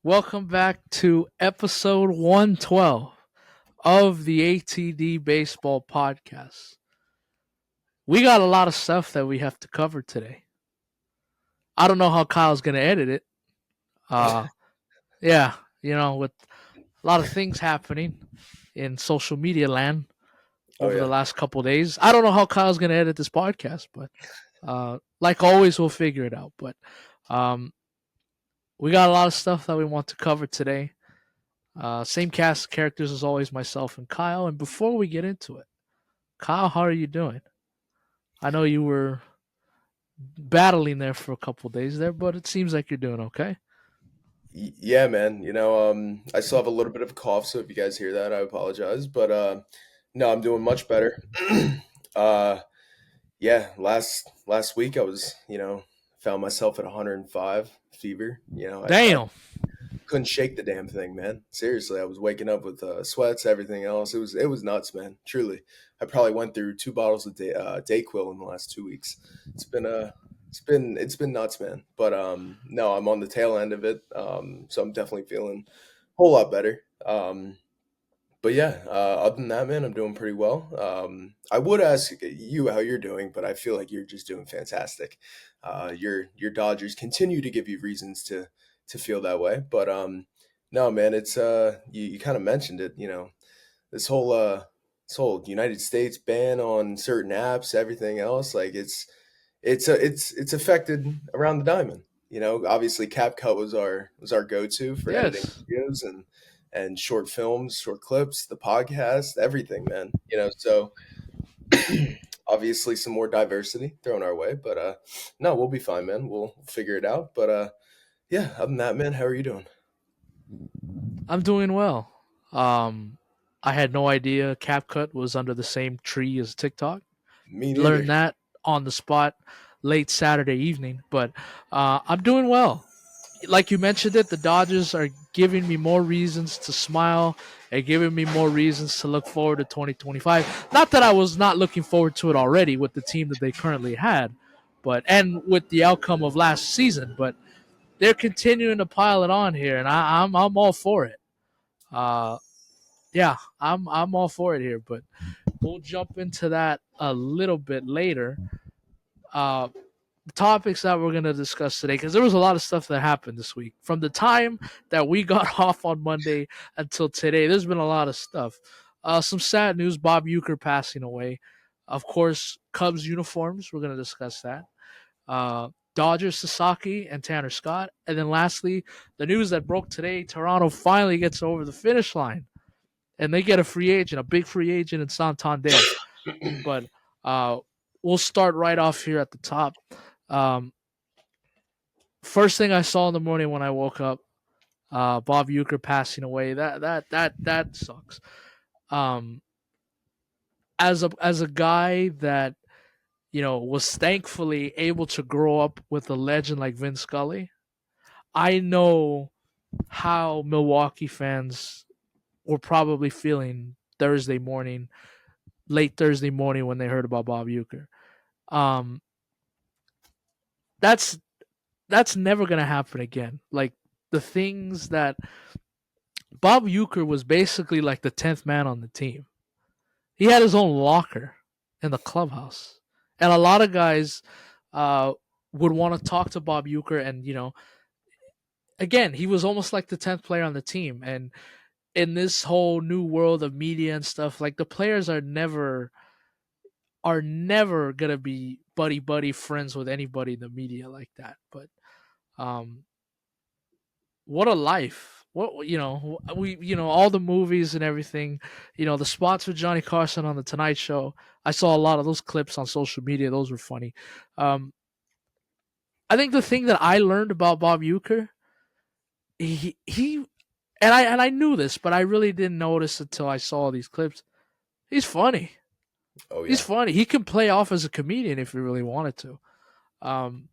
Welcome back to episode 112 of the ATD Baseball Podcast. We got a lot of stuff that we have to cover today. I don't know how Kyle's going to edit it. Uh, yeah, with a lot of things happening in social media land Oh over the yeah, last couple of days. I don't know how Kyle's going to edit this podcast, but like always, we'll figure it out. But um, we got a lot of stuff that we want to cover today. Same cast of characters as always, myself and Kyle. And before we get into it, Kyle, how are you doing? I know you were battling there for a couple of days there, but it seems like you're doing okay. yeah, man. I still have a little bit of a cough, so if you guys hear that, I apologize. But no, I'm doing much better. uh, yeah, last week I was, found myself at 105 fever. I Damn. couldn't shake the damn thing, man. Seriously, I was waking up with sweats, everything else. It was nuts, man. Truly, I probably went through 2 bottles of Dayquil in the last 2 weeks. It's been it's been nuts, man. But no, I'm on the tail end of it. So I'm definitely feeling a whole lot better. But yeah, other than that, man, I'm doing pretty well. I would ask you how you're doing, but I feel like you're just doing fantastic. Your Dodgers continue to give you reasons to feel that way. But no, man, it's you kind of mentioned it. This whole this whole United States ban on certain apps, everything else, like it's affected around the diamond. Obviously CapCut was our go-to for editing Yes. videos and short films, short clips, the podcast, everything, man. So obviously some more diversity thrown our way, but no, we'll be fine, man. We'll figure it out. But yeah, other than that, man, how are you doing? I'm doing well. Um, I had no idea CapCut was under the same tree as TikTok. Me neither. Learned that on the spot late Saturday evening, but I'm doing well. Like you mentioned it, the Dodgers are giving me more reasons to smile and giving me more reasons to look forward to 2025. Not that I was not looking forward to it already with the team that they currently had, but and with the outcome of last season, but they're continuing to pile it on here, and I'm all for it. Uh, yeah, I'm all for it here, but we'll jump into that a little bit later. Uh, Topics that we're going to discuss today because there was a lot of stuff that happened this week. From the time that we got off on Monday until today, there's been a lot of stuff. Some sad news, Bob Uecker passing away. Of course, Cubs uniforms, we're going to discuss that. Dodgers, Sasaki, and Tanner Scott. And then lastly, the news that broke today, Toronto finally gets over the finish line. And they get a free agent, a big free agent in Santander. But uh, we'll start right off here at the top. Um, First thing I saw in the morning when I woke up, Bob Uecker passing away. That sucks. Um, as a guy that was thankfully able to grow up with a legend like Vin Scully, I know how Milwaukee fans were probably feeling Thursday morning, late Thursday morning when they heard about Bob Uecker. Um, that's that's never gonna happen again. Like the things that Bob Uecker was basically like the 10th man on the team. He had his own locker in the clubhouse. And a lot of guys uh, would want to talk to Bob Uecker. And, again, he was almost like the 10th player on the team. And in this whole new world of media and stuff, like the players are never going to be buddy friends with anybody in the media like that. But um, what a life. What we all the movies and everything, the spots with Johnny Carson on the Tonight Show. I saw a lot of those clips on social media. Those were funny. Um, I think the thing that I learned about Bob Uecker, he and I knew this, but I really didn't notice until I saw these clips. He's funny. Oh He's yeah. funny. He can play off as a comedian if he really wanted to. Um,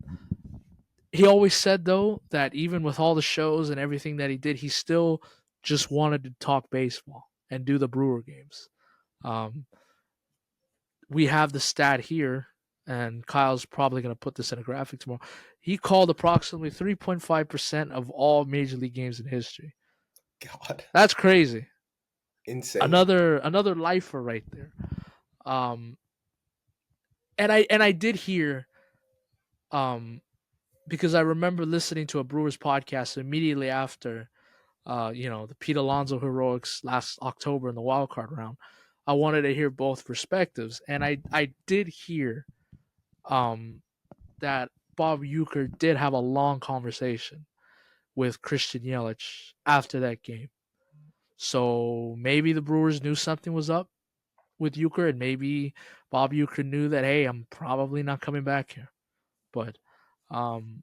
he always said though that even with all the shows and everything that he did, he still just wanted to talk baseball and do the Brewer games. Um, we have the stat here. and Kyle's probably going to put this in a graphic tomorrow. He called approximately 3.5% of all major league games in history. God, That's crazy. insane. Another lifer right there. Um, and I did hear um because I remember listening to a Brewers podcast immediately after the Pete Alonso heroics last October in the wild card round. I wanted to hear both perspectives, and I did hear um that Bob Uecker did have a long conversation with Christian Yelich after that game. So maybe the Brewers knew something was up with Euchre, and maybe Bob Euchre knew that, hey, I'm probably not coming back here. But um,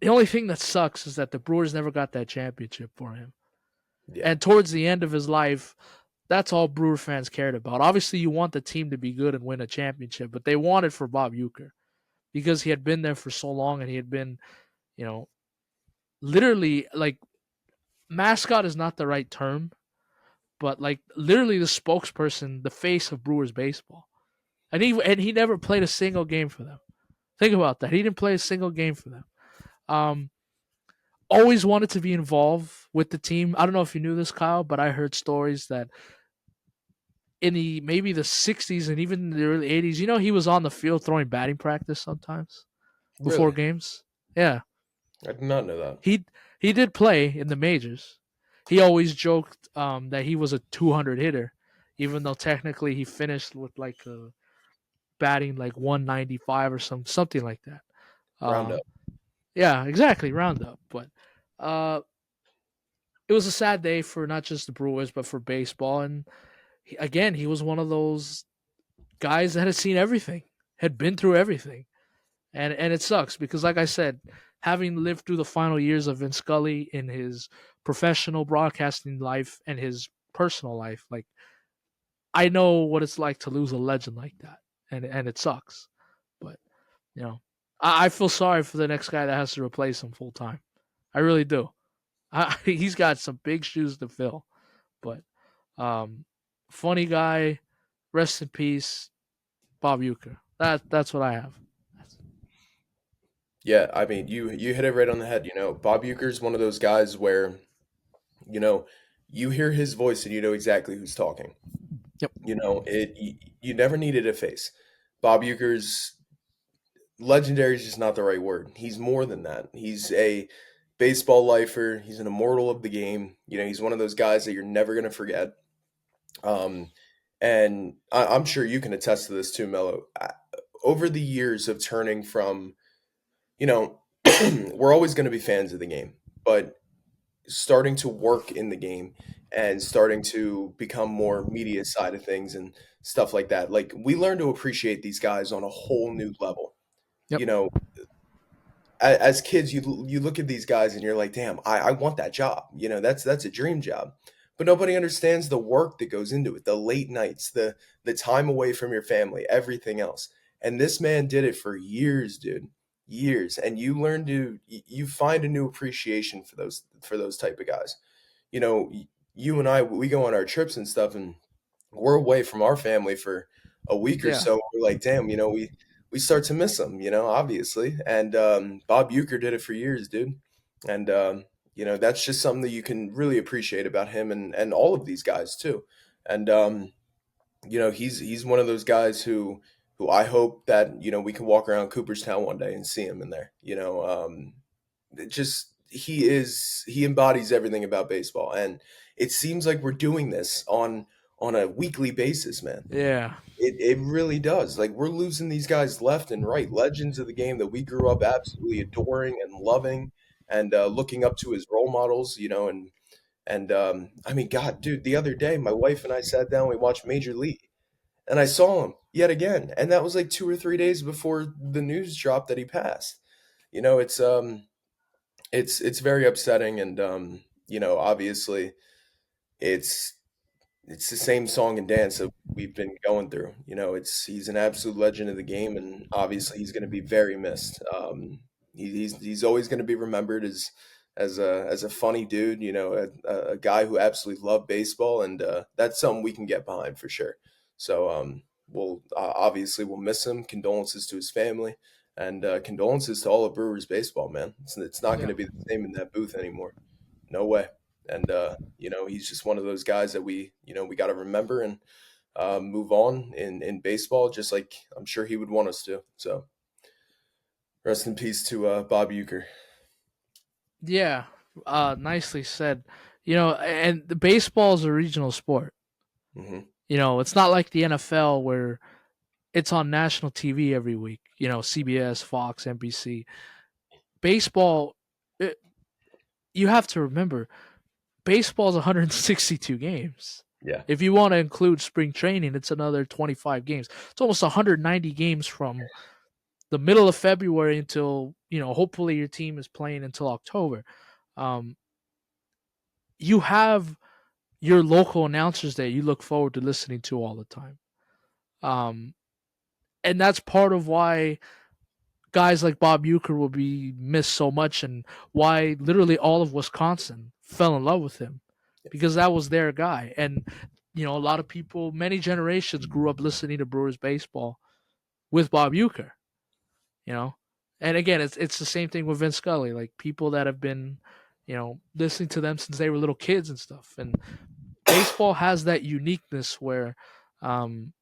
the only thing that sucks is that the Brewers never got that championship for him. Yeah, And towards the end of his life, that's all Brewer fans cared about. Obviously, you want the team to be good and win a championship, but they wanted for Bob Euchre because he had been there for so long and he had been, you know, literally like mascot is not the right term, but like literally the spokesperson, the face of Brewers baseball. And he never played a single game for them. Think about that. He didn't play a single game for them. Um, Always wanted to be involved with the team. I don't know if you knew this, Kyle, but I heard stories that in the maybe the '60s and even the early '80s, he was on the field throwing batting practice sometimes before really. games. Yeah, I did not know that. he he did play in the majors. He always joked that he was a 200 hitter, even though technically he finished with like a batting like 195 or something like that. Roundup. Um, yeah, exactly, roundup. But uh, it was a sad day for not just the Brewers but for baseball. And again, he was one of those guys that had seen everything, had been through everything, and it sucks because, like I said, having lived through the final years of Vin Scully in his professional broadcasting life and his personal life, like I know what it's like to lose a legend like that, and it sucks. But you know, I feel sorry for the next guy that has to replace him full time. I really do. He's got some big shoes to fill. But um, funny guy, rest in peace, Bob Uecker. That's what I have. Yeah, I mean, you hit it right on the head. Bob Uecker's one of those guys where you know you hear his voice and you know exactly who's talking. Yep. You never needed a face. Bob Uecker's legendary is just not the right word. He's more than that. He's a baseball lifer. He's an immortal of the game. He's one of those guys that you're never gonna forget. Um, and I'm sure you can attest to this too, Mello. Over the years of turning from, you know, we're always going to be fans of the game, but starting to work in the game and starting to become more media side of things and stuff like that. Like we learn to appreciate these guys on a whole new level. Yep. You know, as kids, you look at these guys and you're like, damn, I want that job. That's a dream job. But nobody understands the work that goes into it, the late nights, the time away from your family, everything else. And this man did it for years, dude, years. And you find a new appreciation for those type of guys. You and I, we go on our trips and stuff, and we're away from our family for a week or Yeah. so. We're like, damn, we start to miss them, obviously. And Bob Uecker did it for years, dude. And that's just something that you can really appreciate about him and all of these guys too. And he's one of those guys who I hope that we can walk around Cooperstown one day and see him in there. It just he embodies everything about baseball, and it seems like we're doing this on a weekly basis, man. Yeah. It really does. Like we're losing these guys left and right, legends of the game that we grew up absolutely adoring and loving, and looking up to as role models. And I mean, God, dude, the other day my wife and I sat down, we watched Major League, and I saw him yet again, and that was like 2 or 3 days before the news dropped that he passed. It's very upsetting, and obviously it's it's the same song and dance that we've been going through. He's an absolute legend of the game, and obviously he's going to be very missed. He's always going to be remembered as a funny dude. A guy who absolutely loved baseball, and that's something we can get behind for sure. So obviously we'll miss him. Condolences to his family, and condolences to all of Brewers baseball, man. It's not going Yeah. to be the same in that booth anymore. No way. And he's just one of those guys that we got to remember and move on in baseball, just like I'm sure he would want us to. So rest in peace to Bob Uecker. Yeah. Nicely said. And the baseball is a regional sport. Hmm. It's not like the NFL where it's on national TV every week. CBS, Fox, NBC. Baseball, it, you have to remember, baseball is 162 games. Yeah. If you want to include spring training, it's another 25 games. It's almost 190 games from the middle of February until, hopefully your team is playing until October. Um, you have your local announcers that you look forward to listening to all the time. Um, and that's part of why guys like Bob Uecker will be missed so much, and why literally all of Wisconsin fell in love with him, because that was their guy. And a lot of people, many generations, grew up listening to Brewers baseball with Bob Uecker. You know, and again, it's the same thing with Vince Scully. Like, people that have been, listening to them since they were little kids and stuff. And baseball has that uniqueness where, um,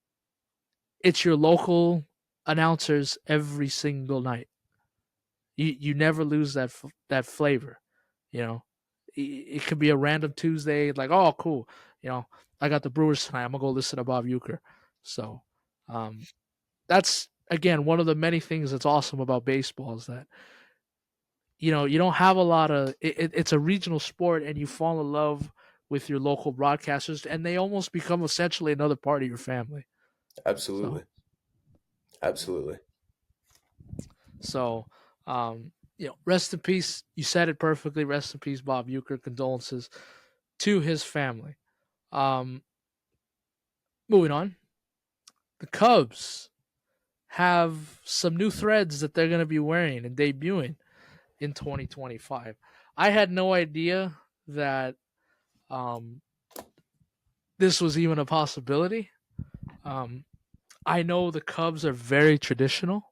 it's your local announcers every single night. You never lose that flavor. You know, it could be a random Tuesday, like, oh, cool. I got the Brewers tonight. I'm gonna go listen to Bob Uecker. So, um, that's again one of the many things that's awesome about baseball, is that you don't have a lot of it's a regional sport, and you fall in love with your local broadcasters, and they almost become essentially another part of your family. So Absolutely. Absolutely. so rest in peace. You said it perfectly. Rest in peace, Bob Uecker. Condolences to his family. Um, moving on, the Cubs have some new threads that they're going to be wearing and debuting in 2025. I had no idea that um, this was even a possibility. Um, I know the Cubs are very traditional.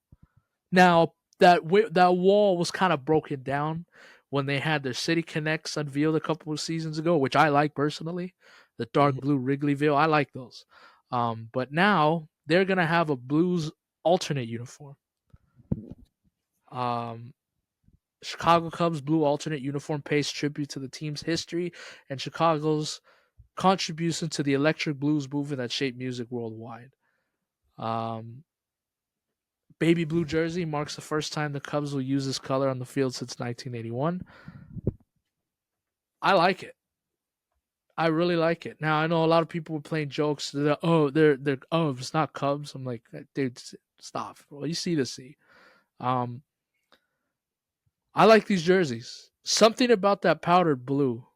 Now, that wall was kind of broken down when they had their City Connects unveiled a couple of seasons ago, which I like personally. The dark Hmm. blue Wrigleyville, I like those. But now they're gonna have a Blues alternate uniform. Um, Chicago Cubs blue alternate uniform pays tribute to the team's history and Chicago's contribution to the electric blues movement that shaped music worldwide. Um, Baby blue jersey marks the first time the Cubs will use this color on the field since 1981. I like it. I really like it. Now I know a lot of people were playing jokes. They're it's not Cubs. I'm like, dude, stop. Well, you see to see. Um, I like these jerseys. Something about that powdered blue.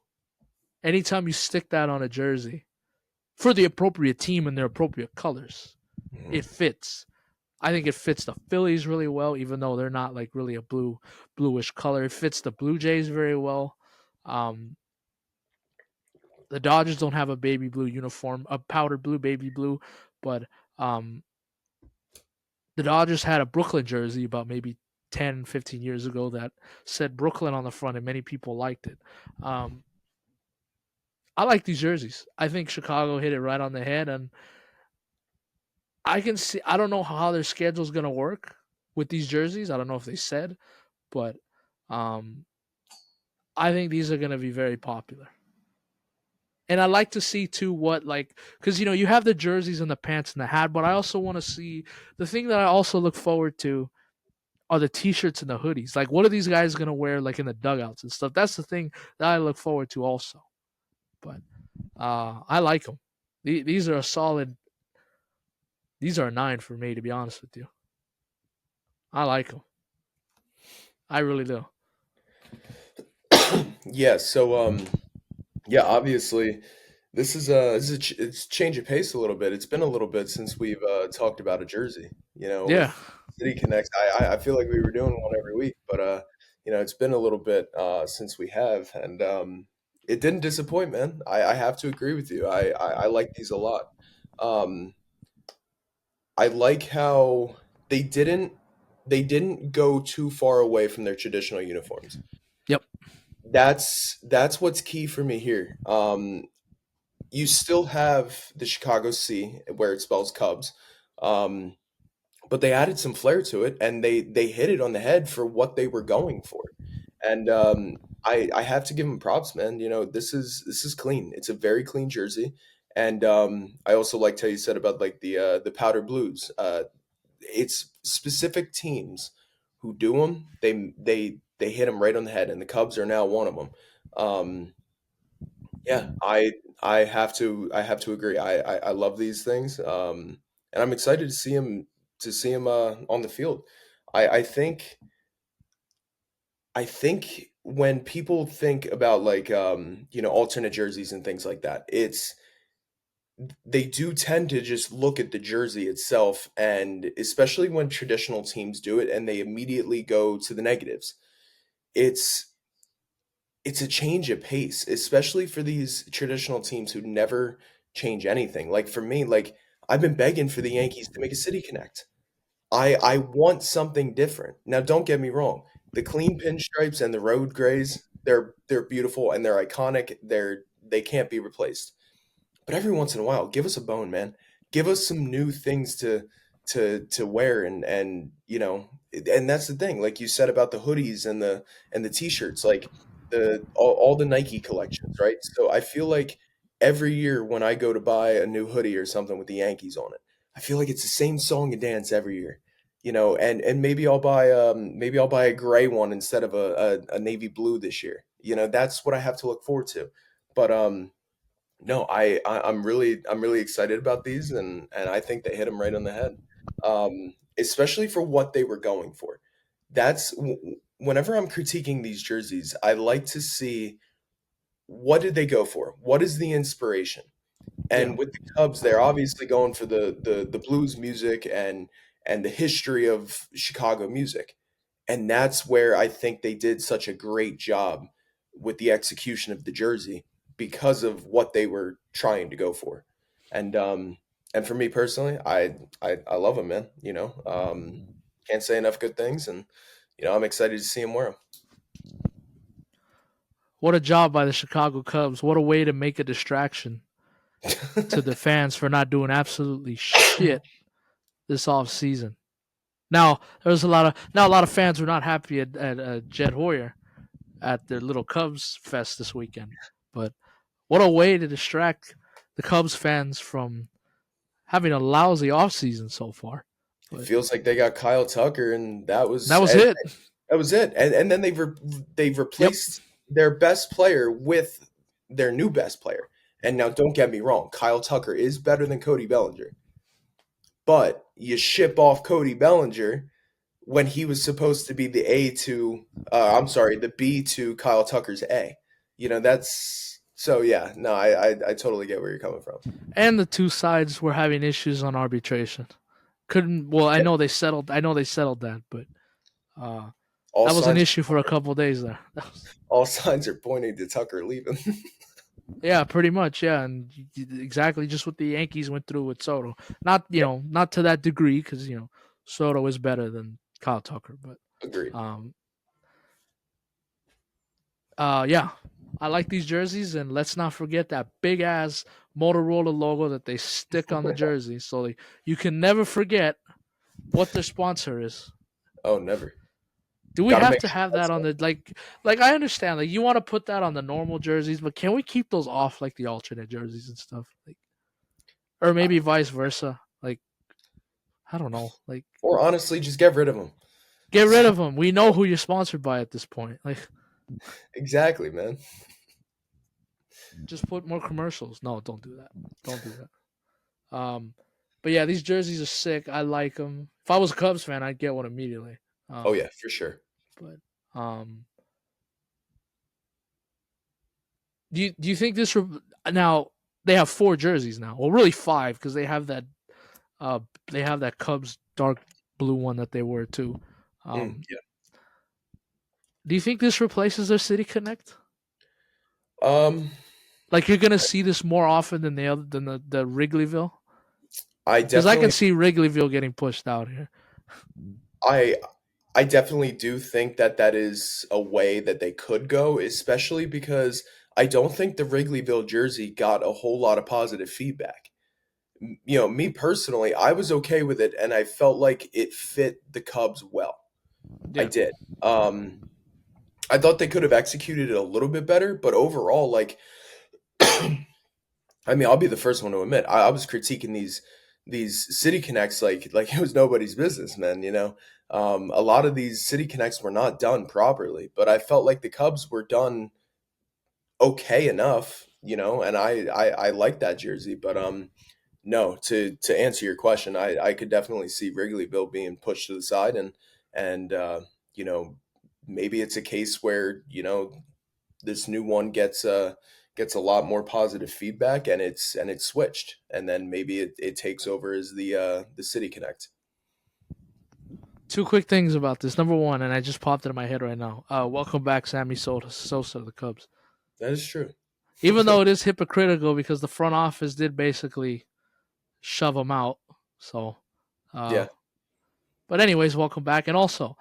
Anytime you stick that on a jersey for the appropriate team and their appropriate colors, it Hmm. fits. I think it fits the Phillies really well, even though they're not like really a bluish color. It fits the Blue Jays very well. Um, the Dodgers don't have a baby blue uniform, a powder blue, baby blue, but um, the Dodgers had a Brooklyn jersey about maybe 10, 15 years ago that said Brooklyn on the front, and many people liked it. Um, I like these jerseys. I think Chicago hit it right on the head, and I can see. I don't know how their schedule is going to work with these jerseys. I don't know if they said, but um, I think these are going to be very popular. And I like to see too what, like, because you have the jerseys and the pants and the hat, but I also want to see the thing that I also look forward to are the t-shirts and the hoodies. Like, what are these guys gonna wear, like, in the dugouts and stuff? That's the thing that I look forward to also. But I like them. These are a solid. These are a 9 for me, to be honest with you. I like them. I really do. Yeah. So yeah, obviously it's change of pace a little bit. It's been a little bit since we've talked about a jersey. Yeah, With City Connects, I feel like we were doing one every week, but it's been a little bit since we have, and it didn't disappoint, man. I have to agree with you. I like these a lot. Um, I like how they didn't they didn't go too far away from their traditional uniforms. Yep. That's what's key for me here. You still have the Chicago C where it spells Cubs, um, but they added some flair to it, and they hit it on the head for what they were going for. And I have to give them props, man. You know, this is clean. It's a very clean jersey, and I also liked how you said about like the powder blues. It's specific teams who do them. They hit them right on the head, and the Cubs are now one of them. Yeah, I have to agree. I love these things, and I'm excited to see him on the field. I think when people think about like alternate jerseys and things like that, they do tend to just look at the jersey itself, and especially when traditional teams do it, and they immediately go to the negatives. It's it's a change of pace, especially for these traditional teams who never change anything. Like for me, like I've been begging for the Yankees to make a City Connect. I want something different. Now, don't get me wrong. The clean pinstripes and the road grays, they're beautiful and they're iconic. They can't be replaced. But every once in a while, give us a bone, man. Give us some new things to wear and that's the thing. Like you said about the hoodies and the t-shirts, like all the Nike collections, right? So I feel like every year when I go to buy a new hoodie or something with the Yankees on it, I feel like it's the same song and dance every year. And maybe I'll buy a gray one instead of a navy blue this year. That's what I have to look forward to. But no, I'm really excited about these, and I think they hit them right on the head, especially for what they were going for. Whenever I'm critiquing these jerseys, I like to see what did they go for? What is the inspiration? Yeah. And with the Cubs, they're obviously going for the blues music and the history of Chicago music. And that's where I think they did such a great job with the execution of the jersey because of what they were trying to go for. And for me personally, I love them, man. Can't say enough good things, and I'm excited to see him wear What a job by the Chicago Cubs. What a way to make a distraction to them. the fans for not doing absolutely shit this off season. Now a lot of fans were not happy at Jed Hoyer at their little Cubs fest this weekend. But what a way to distract the Cubs fans from having a lousy offseason so far. It But feels like they got Kyle Tucker, and that that was was and it. that was it. And then they've Yep. replaced their best player with their new best player. And now, don't get me wrong, Kyle Tucker is better than Cody Bellinger, but you ship off Cody Bellinger when he was supposed to be the A to, I'm sorry, the B to Kyle Tucker's A. That's so yeah. No, I totally get where you're coming from. And the two sides were having issues on arbitration. Couldn't well, I Yeah, know they settled that, but uh all that was an signs issue for a couple of days there. all signs are pointing to Tucker leaving. Yeah, pretty much. Yeah, and exactly just what the Yankees went through with Soto. Not Yeah, not to that degree because Soto is better than Kyle Tucker, but agreed. um, yeah, I like these jerseys, and let's not forget that big ass Motorola logo that they stick on the jersey, so you can never forget what their sponsor is. Oh, never. Do we Got to have make to sure have that's that on the like I understand like you want to put that on the normal jerseys, but can we keep those off like the alternate jerseys and stuff? Like or maybe vice versa. Like I don't know. Like or honestly, just get rid of them. get rid of them. We know who you're sponsored by at this point. Like Exactly, man. just put more commercials. No, don't do that. Don't do that. But yeah, these jerseys are sick. I like them. If I was a Cubs fan, I'd get one immediately. Oh Um, yeah, for sure. but do you think this now they have four jerseys now? Well, really five because uh they have that Cubs dark blue one that they wear too. Um, Yeah. do you think this replaces their City Connect? Um, Like you're gonna see this more often than the other than the Wrigleyville. I Because I can definitely see Wrigleyville getting pushed out here. I I definitely do think that that is a way that they could go, especially because I don't think the Wrigleyville jersey got a whole lot of positive feedback. You know, me personally, I was okay with it, and I felt like it fit the Cubs well. I Yeah. did. Um, I thought they could have executed it a little bit better, but overall, like, I mean, I'll be the first one to admit I was critiquing these City Connects like it was nobody's business, man. You know, a lot of these City Connects were not done properly, but I felt like the Cubs were done okay enough. You know, and I like that jersey, but no, to answer your question, I could definitely see Wrigleyville being pushed to the side, and you know, maybe it's a case where, you know, this new one gets a lot more positive feedback, and it's switched, and then maybe it takes over as the City Connect. Two quick things about this. Number one, and I just popped it in my head right now. Welcome back, Sammy Sosa to the Cubs. That is true. Even though it is hypocritical because the front office did basically shove him out. So, uh, Yeah. but anyways, welcome back. And also,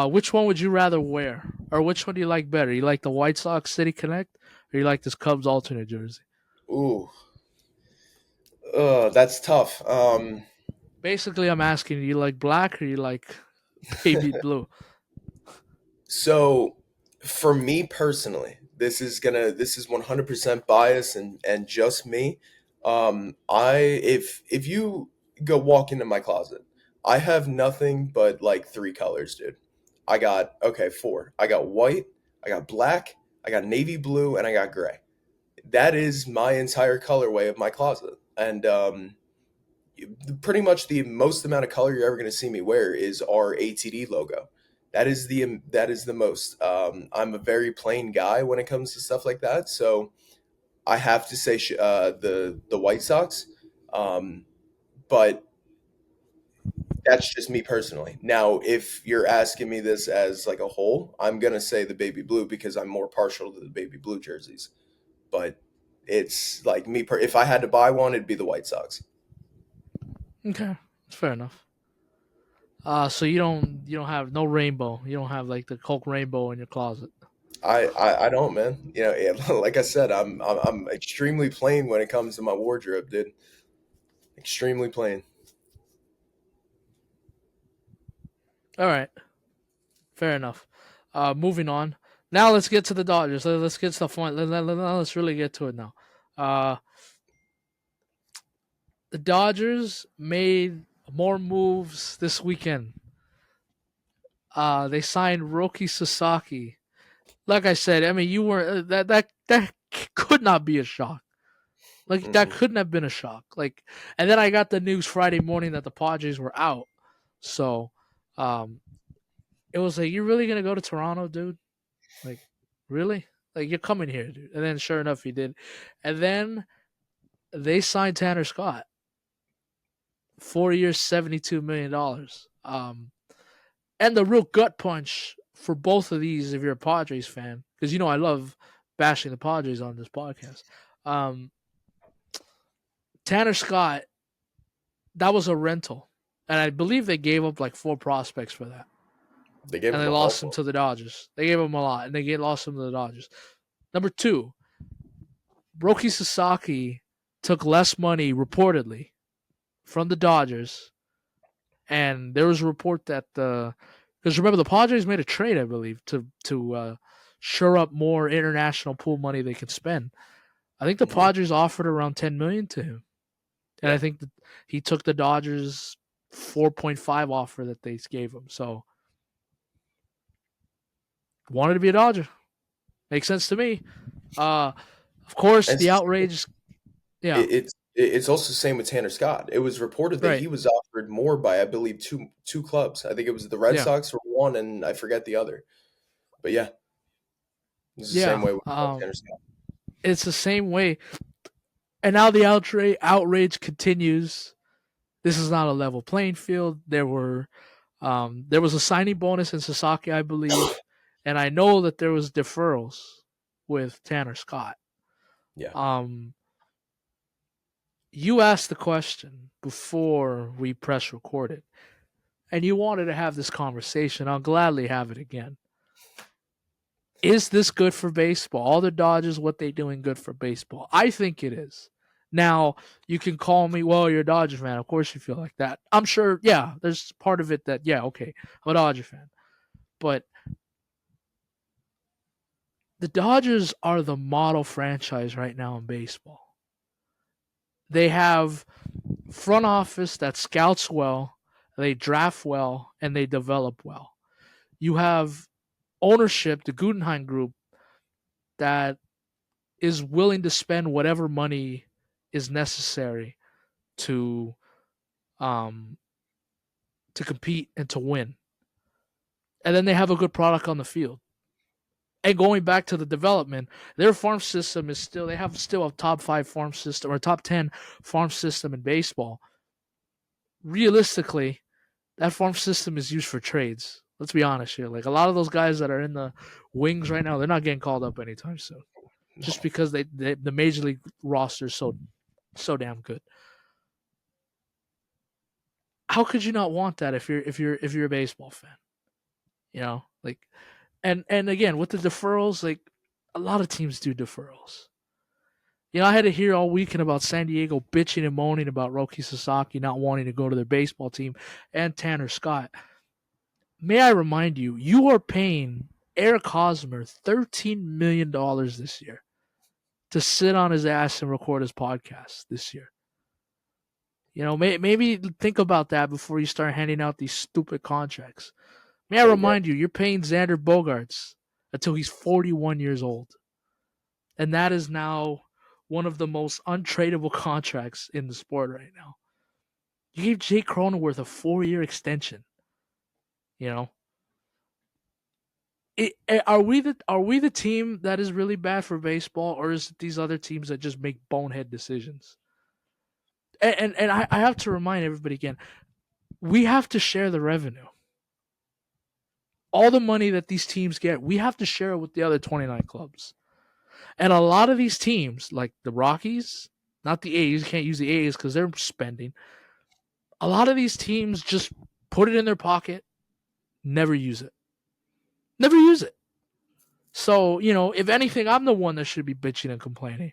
which one would you rather wear, or which one do you like better? You like the White Sox City Connect, or you like this Cubs alternate jersey? Ooh. That's tough. Basically, I'm asking you like black or you like baby blue? So for me personally, this is 100% bias and just me. I if you go walk into my closet, I have nothing but like three colors, dude. I got okay, four. I got white, I got black, I got navy blue, and I got gray. That is my entire colorway of my closet. And pretty much the most amount of color you're ever going to see me wear is our ATD logo. That is the most. I'm a very plain guy when it comes to stuff like that, so I have to say the White Sox. Um, but that's just me personally. Now, if you're asking me this as like a whole, I'm gonna say the baby blue because I'm more partial to the baby blue jerseys. But it's like if I had to buy one, it'd be the White Sox. Okay, fair enough. So you don't have no rainbow. You don't have like the Coke rainbow in your closet. I don't, man. You know, like I said, I'm extremely plain when it comes to my wardrobe, dude. Extremely plain. All right, fair enough. Moving on. Now let's get to the Dodgers. Let's get to the fun. Let's really get to it now. Uh, the Dodgers made more moves this weekend. They signed Roki Sasaki. Like I said, I mean, you were that could not be a shock. Like that Mm-mm. couldn't have been a shock. Like, and then I got the news Friday morning that the Padres were out. So, um, it was like, you really gonna go to Toronto, dude? Like, really? Like, you're coming here, dude. And then sure enough, he did. And then they signed Tanner Scott, 4 years, $72 million. And the real gut punch for both of these, if you're a Padres fan, because you know I love bashing the Padres on this podcast. Um, Tanner Scott, that was a rental, and I believe they gave up like four prospects for that, They gave and him they a haul lost him for to the Dodgers. They gave him a lot, and they lost him to the Dodgers. Number two, Roki Sasaki took less money reportedly from the Dodgers, and there was a report that the because remember the Padres made a trade, I believe, to shore up more international pool money they could spend. I think the him. Hmm. Padres offered around 10 million to him, and I Yeah, think that he took the Dodgers 4.5 offer that they gave him. So wanted to be a Dodger. Makes sense to me. Uh, of course, and the outrage. Yeah, it's also the same with Tanner Scott. It was reported that right. he was offered more by I believe two clubs. I think it was the Red Yeah, Sox for one, and I forget the other. But yeah, it's the same yeah. way with Tanner Scott. It's the same way. And now the outrage continues. This is not a level playing field. There was a signing bonus in Sasaki, I believe, and I know that there was deferrals with Tanner Scott. Yeah, Um, You asked the question before we press recorded, and you wanted to have this conversation. I'll gladly have it again. Is this good for baseball? All the Dodgers, what they doing good for baseball? I think it is. Now, you can call me, well, you're a Dodger fan. Of course you feel like that. I'm sure, yeah, there's part of it that, yeah, okay, I'm a Dodger fan. But the Dodgers are the model franchise right now in baseball. They have front office that scouts well, they draft well, and they develop well. You have ownership, the Guggenheim Group, that is willing to spend whatever money is necessary to um to compete and to win. And then they have a good product on the field. And going back to the development, their farm system is still they have still a top 5 farm system or top 10 farm system in baseball. Realistically, that farm system is used for trades. Let's be honest here. Like a lot of those guys that are in the wings right now, they're not getting called up anytime soon. Just No, because the major league roster is so damn good. How could you not want that if you're a baseball fan? You know, like and again with the deferrals, like a lot of teams do deferrals. I had to hear all weekend about San Diego bitching and moaning about Roki Sasaki not wanting to go to their baseball team and Tanner Scott. May I remind you, you are paying Eric Hosmer $13 million this year to sit on his ass and record his podcast this year. Maybe think about that before you start handing out these stupid contracts. May I Bogart. remind you, you're paying Xander Bogaerts until he's 41 years old. And that is now one of the most untradeable contracts in the sport right now. You gave Jake Cronenworth a 4-year extension. You know, are we the team that is really bad for baseball, or is it these other teams that just make bonehead decisions? And I have to remind everybody again, we have to share the revenue. All the money that these teams get, we have to share it with the other 29 clubs. And a lot of these teams, like the Rockies, not the A's, you can't use the A's because they're spending. A lot of these teams just put it in their pocket, never use it. Never use it. So, if anything, I'm the one that should be bitching and complaining.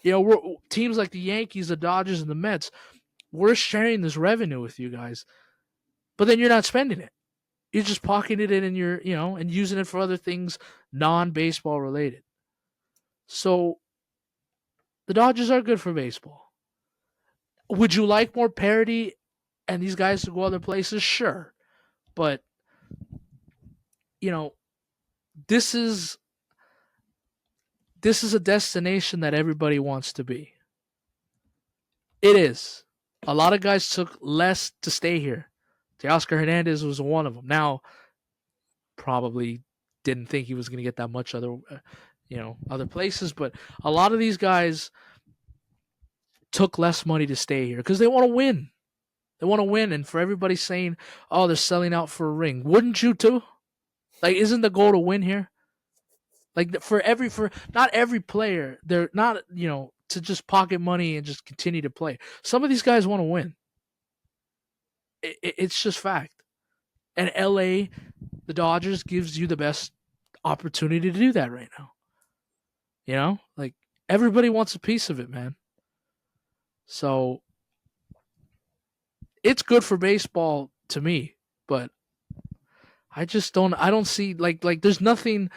Teams like the Yankees, the Dodgers, and the Mets, we're sharing this revenue with you guys, but then you're not spending it. You're just pocketing it in your, and using it for other things non-baseball related. So the Dodgers are good for baseball. Would you like more parity and these guys to go other places? Sure. But, you know, this is this is a destination that everybody wants to be. It is. A lot of guys took less to stay here. Teoscar Hernandez was one of them. Now, probably didn't think he was going to get that much other places, but a lot of these guys took less money to stay here because they want to win. They want to win, and for everybody saying, "Oh, they're selling out for a ring," wouldn't you too? Like, isn't the goal to win here? Like for not every player, they're not to just pocket money and just continue to play. Some of these guys want to win. It's just fact. And LA, the Dodgers gives you the best opportunity to do that right now. Like everybody wants a piece of it, man. So it's good for baseball to me, but I don't see like there's nothing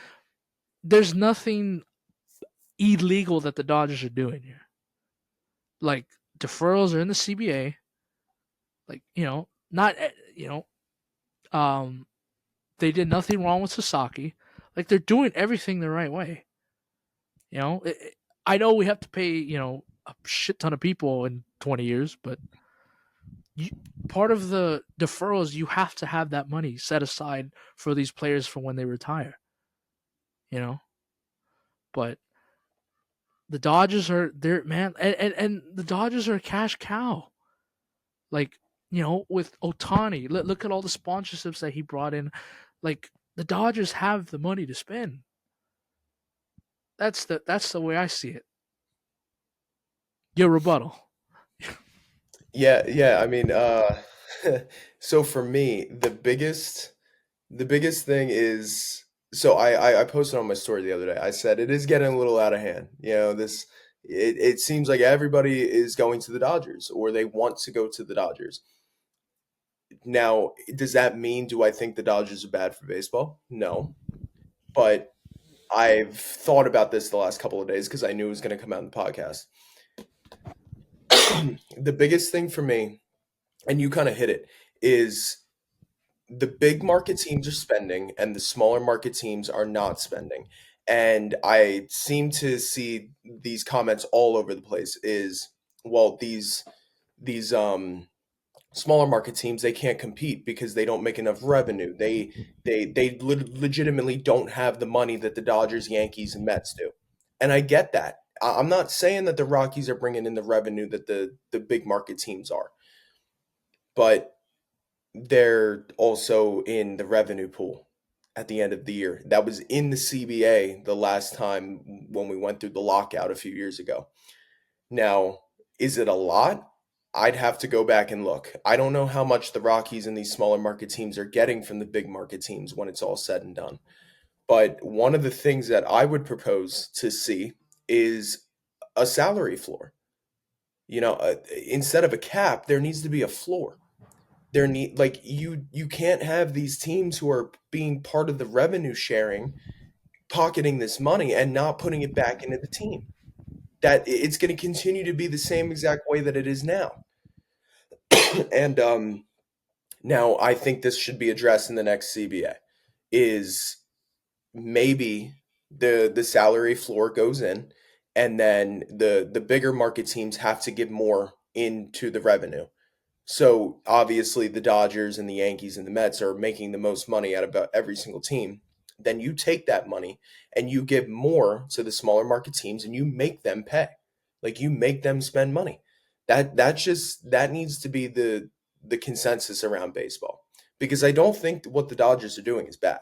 illegal that the Dodgers are doing here. Like deferrals are in the CBA. Like, not um they did nothing wrong with Sasaki. Like they're doing everything the right way. I know we have to pay, a shit ton of people in 20 years, but you, part of the deferrals, you have to have that money set aside for these players for when they retire. You know, but the Dodgers are there, man, and the Dodgers are a cash cow. Like, with Otani, look at all the sponsorships that he brought in. Like the Dodgers have the money to spend. That's the way I see it. Your rebuttal. Yeah, yeah. I mean, so for me, the biggest thing is, so I posted on my story the other day. I said it is getting a little out of hand. It seems like everybody is going to the Dodgers or they want to go to the Dodgers. Now, does that mean do I think the Dodgers are bad for baseball? No, but I've thought about this the last couple of days because I knew it was going to come out in the podcast. The biggest thing for me, and you kind of hit it, is the big market teams are spending and the smaller market teams are not spending. And I seem to see these comments all over the place is, well, these smaller market teams, they can't compete because they don't make enough revenue. Legitimately don't have the money that the Dodgers, Yankees, and Mets do. And I get that. I'm not saying that the Rockies are bringing in the revenue that the big market teams are, but they're also in the revenue pool at the end of the year. That was in the CBA the last time when we went through the lockout a few years ago. Now, is it a lot? I'd have to go back and look. I don't know how much the Rockies and these smaller market teams are getting from the big market teams when it's all said and done. But one of the things that I would propose to see is a salary floor. Instead of a cap, there needs to be a floor. You can't have these teams who are being part of the revenue sharing pocketing this money and not putting it back into the team. That it's going to continue to be the same exact way that it is now. And now I think this should be addressed in the next CBA. Is maybe the salary floor goes in, and then the bigger market teams have to give more into the revenue. So obviously, the Dodgers and the Yankees and the Mets are making the most money out of about every single team. Then you take that money and you give more to the smaller market teams and you make them pay. Like you make them spend money. That needs to be the consensus around baseball. Because I don't think what the Dodgers are doing is bad.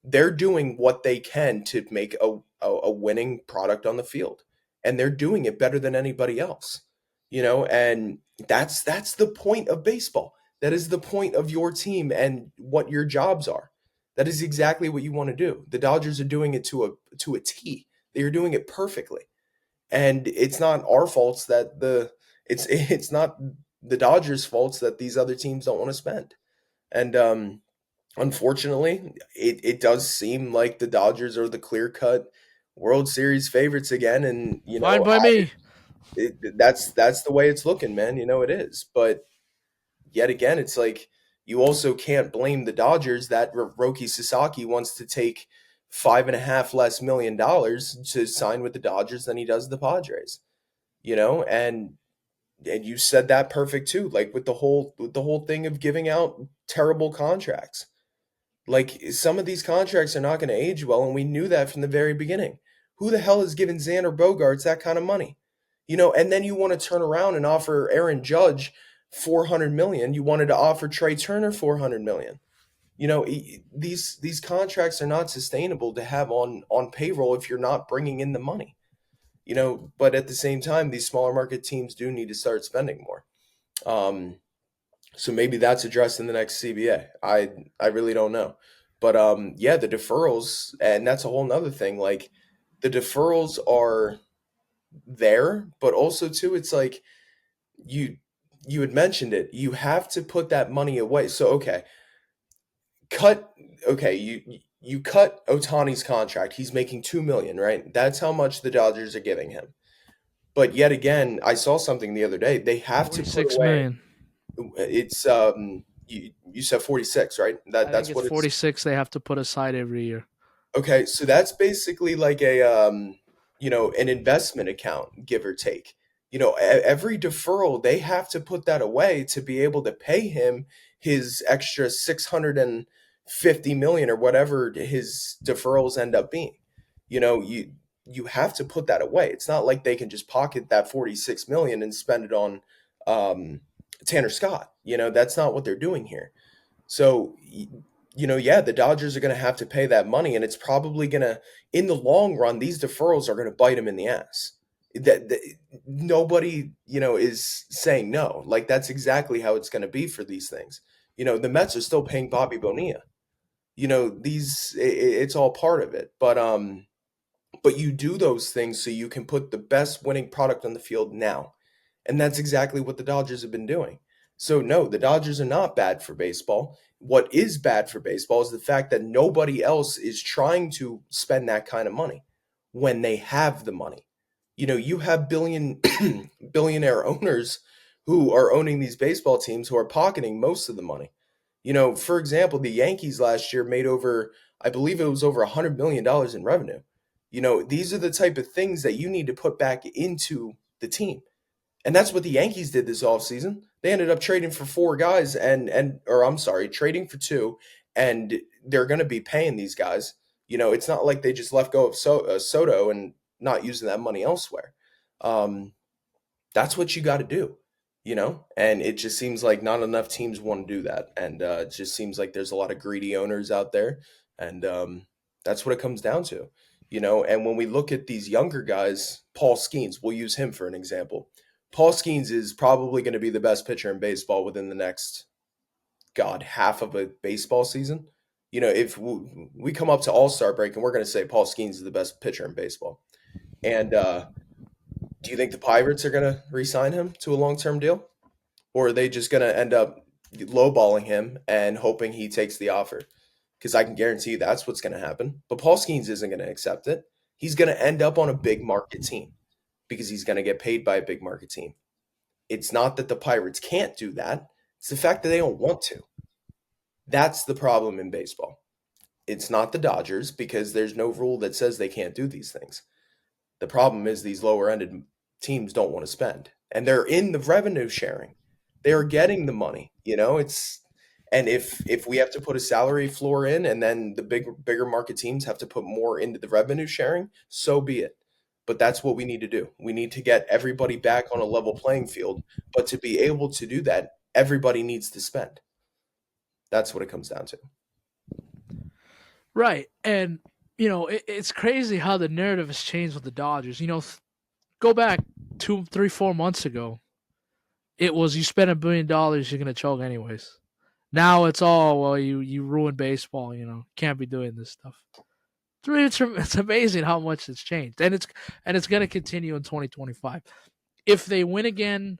They're doing what they can to make a winning product on the field. And they're doing it better than anybody else. And that's the point of baseball. That is the point of your team and what your jobs are. That is exactly what you want to do. The Dodgers are doing it to a T. They are doing it perfectly. And it's not our faults that it's not the Dodgers' faults that these other teams don't want to spend. And unfortunately, it does seem like the Dodgers are the clear-cut World Series favorites again. And Fine by me. that's the way it's looking, man. It is. But yet again, it's like you also can't blame the Dodgers that Roki Sasaki wants to take $5.5 million less to sign with the Dodgers than he does the Padres. And you said that perfect too. Like with the whole thing of giving out terrible contracts. Like some of these contracts are not going to age well, and we knew that from the very beginning. Who the hell is giving Xander Bogarts that kind of money? And then you want to turn around and offer Aaron Judge 400 million. You wanted to offer Trey Turner 400 million. These contracts are not sustainable to have on payroll if you're not bringing in the money. But at the same time, these smaller market teams do need to start spending more. Um, so maybe that's addressed in the next CBA. I really don't know. But yeah, the deferrals, and that's a whole nother thing. Like the deferrals are there, but also too, it's like you you had mentioned it. You have to put that money away. So cut you cut Otani's contract. He's making 2 million, right? That's how much the Dodgers are giving him. But yet again, I saw something the other day. They have to put 46 away. million. It's you said 46, right? That I think that's it's what it's. 46 they have to put aside every year. Okay, so that's basically like an investment account, give or take. Every deferral they have to put that away to be able to pay him his extra 650 million or whatever his deferrals end up being. You have to put that away. It's not like they can just pocket that 46 million and spend it on um Tanner Scott. That's not what they're doing here. So, yeah, the Dodgers are going to have to pay that money, and it's probably going to, in the long run, these deferrals are going to bite them in the ass. that nobody, is saying no. Like that's exactly how it's going to be for these things. The Mets are still paying Bobby Bonilla. It's all part of it. But you do those things so you can put the best winning product on the field now. And that's exactly what the Dodgers have been doing. So, no, the Dodgers are not bad for baseball. What is bad for baseball is the fact that nobody else is trying to spend that kind of money when they have the money. You have billionaire owners who are owning these baseball teams who are pocketing most of the money. For example, the Yankees last year made over, I believe it was over $100 million in revenue. These are the type of things that you need to put back into the team. And that's what the Yankees did this offseason. They ended up trading for four guys or I'm sorry, trading for two, and they're going to be paying these guys. It's not like they just left go of Soto and not using that money elsewhere. Um, that's what you got to do. And it just seems like not enough teams want to do that. And it just seems like there's a lot of greedy owners out there. And that's what it comes down to. And when we look at these younger guys, Paul Skeens, we'll use him for an example. Paul Skeens is probably going to be the best pitcher in baseball within the next, God, half of a baseball season. If we come up to All-Star break and we're going to say Paul Skeens is the best pitcher in baseball. And do you think the Pirates are going to re-sign him to a long-term deal? Or are they just going to end up lowballing him and hoping he takes the offer? Because I can guarantee you that's what's going to happen. But Paul Skeens isn't going to accept it. He's going to end up on a big market team because he's going to get paid by a big market team. It's not that the Pirates can't do that. It's the fact that they don't want to. That's the problem in baseball. It's not the Dodgers because there's no rule that says they can't do these things. The problem is these lower ended teams don't want to spend, and they're in the revenue sharing. They are getting the money. And if we have to put a salary floor in, and then the bigger market teams have to put more into the revenue sharing, so be it. But that's what we need to do. We need to get everybody back on a level playing field. But to be able to do that, everybody needs to spend. That's what it comes down to. Right. And, it's crazy how the narrative has changed with the Dodgers. Go back 2, 3, 4 months ago. It was you spend $1 billion, you're going to choke anyways. Now it's all, well, you ruin baseball, can't be doing this stuff. It's amazing how much it's changed. And it's going to continue in 2025. If they win again,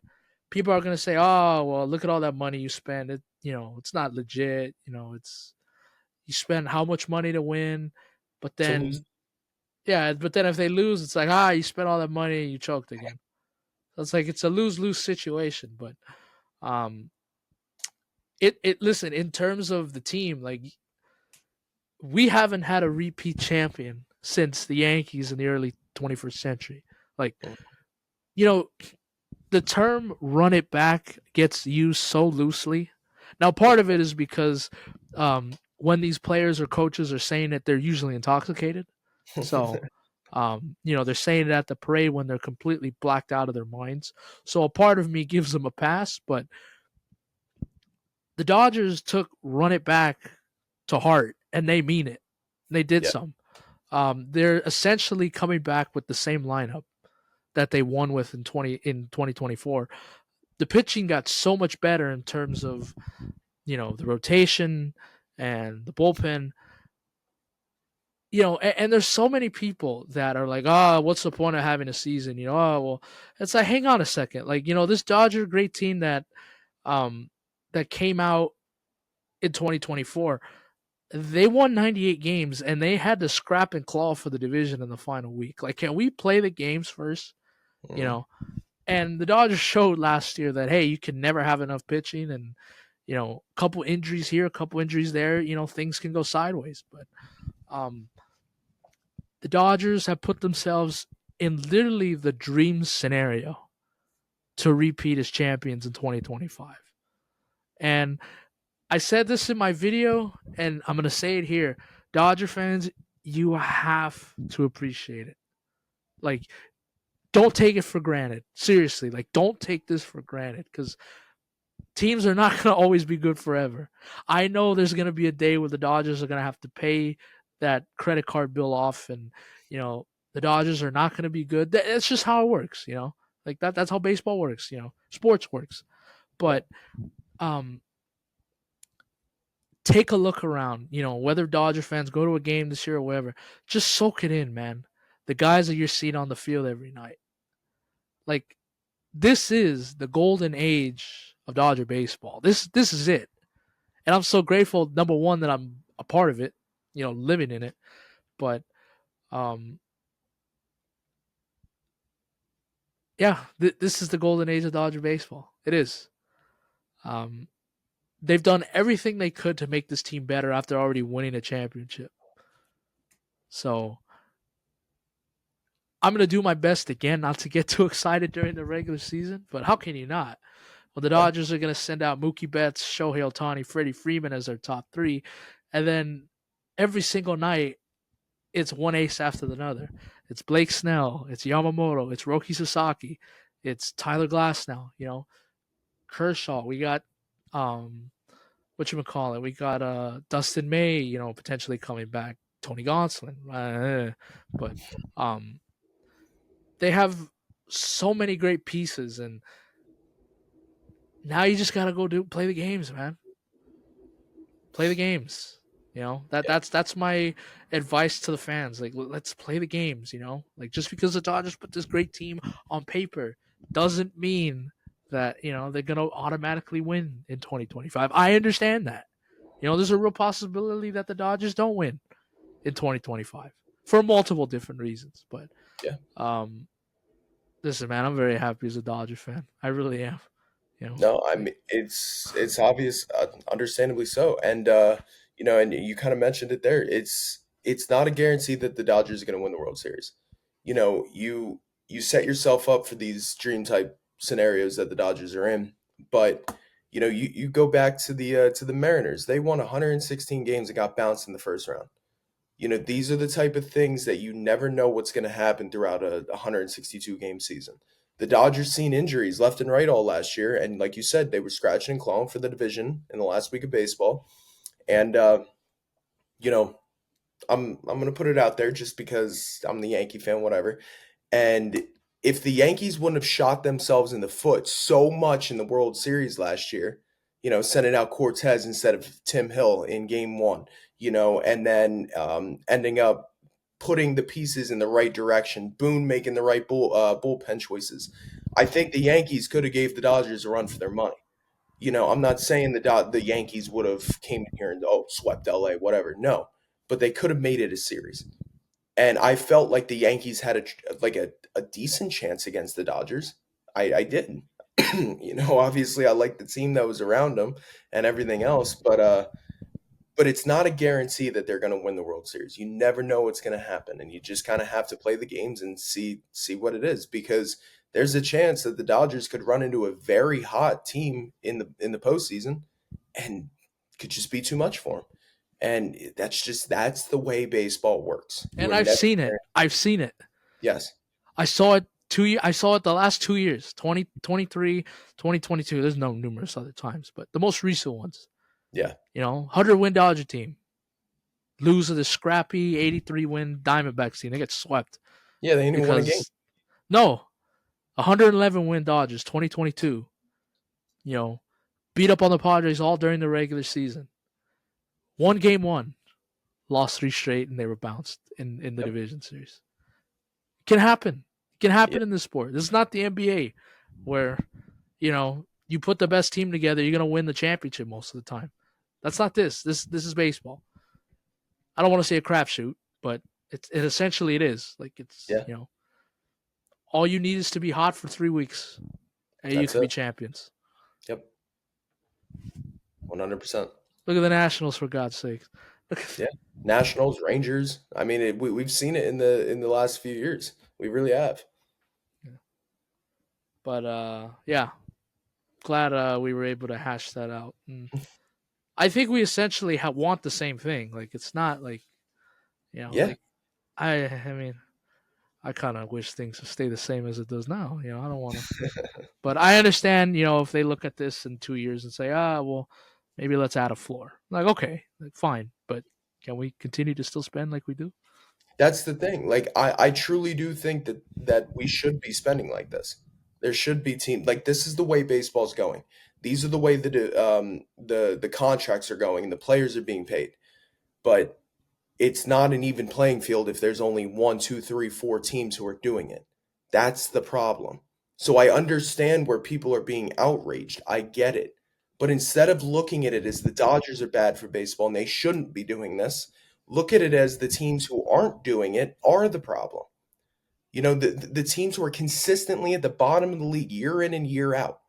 people are going to say, "Oh, well, look at all that money you spend. It's not legit. It's you spend how much money to win, but To lose. then if they lose, it's like you spent all that money, you choked again. So it's like it's a lose lose situation. But um, it listen in terms of the team, like we haven't had a repeat champion since the Yankees in the early 21st century. Like you know, the term "run it back" gets used so loosely. Now, part of it is because when these players or coaches are saying it, they're usually intoxicated. So, they're saying it at the parade when they're completely blacked out of their minds. So, a part of me gives them a pass, but the Dodgers took "run it back" to heart, and they mean it. They did Yeah. some. They're essentially coming back with the same lineup that they won with in 2024. The pitching got so much better in terms of the rotation and the bullpen. And there's so many people that are like, what's the point of having a season? Well, it's like, hang on a second. Like, this Dodger great team um that came out in 2024, they won 98 games and they had to scrap and claw for the division in the final week. Like, can we play the games first? You Mhm. know, and the Dodgers showed last year that hey, you can never have enough pitching, and a couple injuries here, a couple injuries there, things can go sideways. But um, the Dodgers have put themselves in literally the dream scenario to repeat as champions in 2025. And I said this in my video, and I'm going to say it here. Dodger fans, you have to appreciate it. Like, don't take it for granted. Seriously, like, don't take this for granted because teams are not going to always be good forever. I know there's going to be a day where the Dodgers are going to have to pay that credit card bill off, and, The Dodgers are not going to be good. That's just how it works, you know. Like that's how baseball works, you know. Sports works. Yeah. But um take a look around, you know, whether Dodger fans go to a game this year or whatever. Just soak it in, man. The guys that you're seeing on the field every night. Like this is the golden age of Dodger baseball. This is it. And I'm so grateful, number one, that I'm a part of it, you know, living in it. But um yeah, this is the golden age of Dodger baseball. It is. Um, they've done everything they could to make this team better after already winning a championship. So I'm gonna do my best again not to get too excited during the regular season. But how can you not? Well, the Yeah. Dodgers are gonna send out Mookie Betts, Shohei Ohtani, Freddie Freeman as their top three, and then every single night it's one ace after another. It's Blake Snell, it's Yamamoto, it's Roki Sasaki, it's Tyler Glass now. You know, Kershaw. We got what you call it. We got Dustin May, you know, potentially coming back. Tony Gonsolin, but um, they have so many great pieces, and now you just gotta go do play the games, man. Play the games. You know Yeah. that's my advice to the fans. Like, let's play the games. You know, like just because the Dodgers put this great team on paper doesn't mean that you know they're gonna automatically win in 2025. I understand that. You know, there's a real possibility that the Dodgers don't win in 2025 for multiple different reasons. But Yeah. um, listen, man, I'm very happy as a Dodger fan. I really am. You know, No, I like mean it's obvious, understandably so, and and you kind of mentioned it there. It's not a guarantee that the Dodgers are going to win the World Series. You know, you set yourself up for these dream type scenarios that the Dodgers are in, but you go back to the Mariners. They won 116 games and got bounced in the first round. These are the type of things that you never know what's going to happen throughout a 162 game season. The Dodgers seen injuries left and right all last year, and like you said, they were scratching and clawing for the division in the last week of baseball. And you know, I'm gonna put it out there just because I'm the Yankee fan, whatever. And if the Yankees wouldn't have shot themselves in the foot so much in the World Series last year, sending out Cortez instead of Tim Hill in Game One, and then ending up putting the pieces in the right direction, Boone making the right bullpen choices, I think the Yankees could have gave the Dodgers a run for their money. I'm not saying the Yankees would have came in here and swept LA, whatever. No, but they could have made it a series. And I felt like the Yankees had a decent chance against the Dodgers. I did. Obviously I liked the team that was around them and everything else, but it's not a guarantee that they're going to win the World Series. You never know what's going to happen, and you just kind of have to play the games and see what it is, because there's a chance that the Dodgers could run into a very hot team in the postseason, and could just be too much for them. And that's the way baseball works. You and are I've never seen it. guaranteed. I've seen it. Yes. I saw it I saw it the last 2 years, 2023, 2022. There's no numerous other times, but the most recent ones. Yeah. You know, 100-win Dodger team lose to the scrappy 83-win Diamondbacks team. They get swept Yeah. They ain't even won a game. because no, 111-win Dodgers 2022. You know, beat up on the Padres all during the regular season. Won game one, lost three straight, and they were bounced in the Yep. division series. It can happen. It can Yeah. happen in this sport. This is not the NBA where, you know, you put the best team together, you're gonna win the championship most of the time. That's not this. This is baseball. I don't want to say a crapshoot, but it essentially it is. Like it's Yeah. you know, all you need is to be hot for 3 weeks, and you That's can be it. champions. Yep. 100%. Look at the Nationals, for God's sake. Look at, Yeah. Nationals, Rangers. I mean, we've seen it in the last few years. We really have. but yeah, glad we were able to hash that out. And I think we essentially want the same thing. Like it's not like Yeah. like I mean, I kind of wish things would stay the same as it does now. You know, I don't want to, but I understand. You know, if they look at this in 2 years and say, well, maybe let's add a floor. Like, okay, like, fine, but can we continue to still spend like we do? That's the thing. Like I truly do think that we should be spending like this. There should be team like this is the way baseball's going. These are the way the contracts are going and the players are being paid. But it's not an even playing field if there's only one, two, three, four teams who are doing it. That's the problem. So I understand where people are being outraged. I get it. But instead of looking at it as the Dodgers are bad for baseball and they shouldn't be doing this, look at it as the teams who aren't doing it are the problem. The teams who are consistently at the bottom of the league year in and year out,